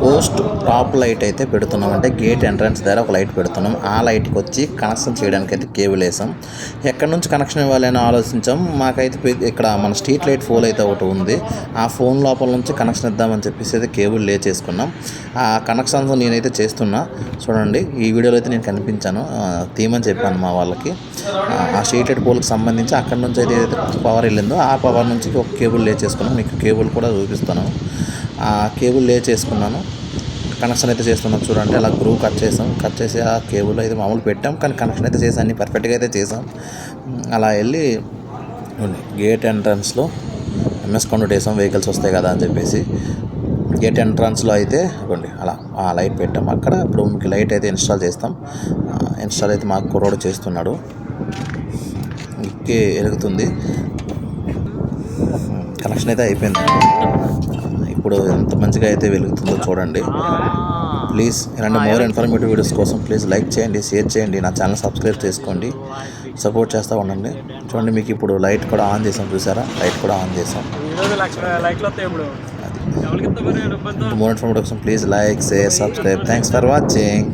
Post top light అయితే పెడుతున్నాం, అంటే గేట్ ఎంట్రన్స్ దగ్గర ఒక లైట్ పెడుతున్నాం. ఆ లైట్కి వచ్చి కనెక్షన్ చేయడానికి అయితే కేబుల్ వేసాం. ఎక్కడి నుంచి కనెక్షన్ ఇవ్వాలి అని ఆలోచించాం. మాకైతే ఇక్కడ మన స్ట్రీట్ లైట్ ఫోన్ అయితే ఒకటి ఉంది, ఆ ఫోన్ లోపల నుంచి కనెక్షన్ ఇద్దామని చెప్పేసి అయితే కేబుల్ లే చేసుకున్నాం. ఆ కనెక్షన్స్ నేనైతే చేస్తున్నా చూడండి. ఈ వీడియోలో అయితే నేను కనిపించాను, తీయమని చెప్పాను మా వాళ్ళకి. ఆ స్ట్రీట్ లైట్ పోల్కి సంబంధించి అక్కడి నుంచి అయితే పవర్ వెళ్ళిందో ఆ పవర్ నుంచి ఒక కేబుల్ లే చేసుకున్నాం. మీకు కేబుల్ కూడా చూపిస్తాను. ఆ కేబుల్ లే చేసుకున్నాను, కనెక్షన్ అయితే చేస్తున్నాం. చూడండి అలా గ్రూ కట్ చేసి ఆ కేబుల్ అయితే మామూలు పెట్టాం, కానీ కనెక్షన్ అయితే చేసి అన్ని పర్ఫెక్ట్గా అయితే చేసాం. అలా వెళ్ళి గేట్ ఎంట్రన్స్లో ఎంఎస్ కౌంట్ వేసాం, వెహికల్స్ వస్తాయి కదా అని చెప్పేసి. గేట్ ఎంట్రన్స్లో అయితే ఇవ్వండి అలా ఆ లైట్ పెట్టాం. అక్కడ ఇప్పుడు మీకు లైట్ అయితే ఇన్స్టాల్ చేస్తాం. ఇన్స్టాల్ అయితే మాకు కుర్రోడు చేస్తున్నాడు, ఎలుగుతుంది. కనెక్షన్ అయితే అయిపోయింది. ఇప్పుడు ఎంత మంచిగా అయితే వెలుగుతుందో చూడండి. ప్లీజ్ ఇలాంటి మోర్ ఇన్ఫర్మేటివ్ వీడియోస్ కోసం ప్లీజ్ లైక్ చేయండి, షేర్ చేయండి, నా ఛానల్ సబ్స్క్రైబ్ చేసుకోండి, సపోర్ట్ చేస్తూ ఉండండి. చూడండి మీకు ఇప్పుడు లైట్ కూడా ఆన్ చేసాం, చూసారా? లైట్ కూడా ఆన్ చేసాం. మోర్ ఇన్ఫర్మేటివ్ కోసం please like, share, subscribe. Thanks for watching.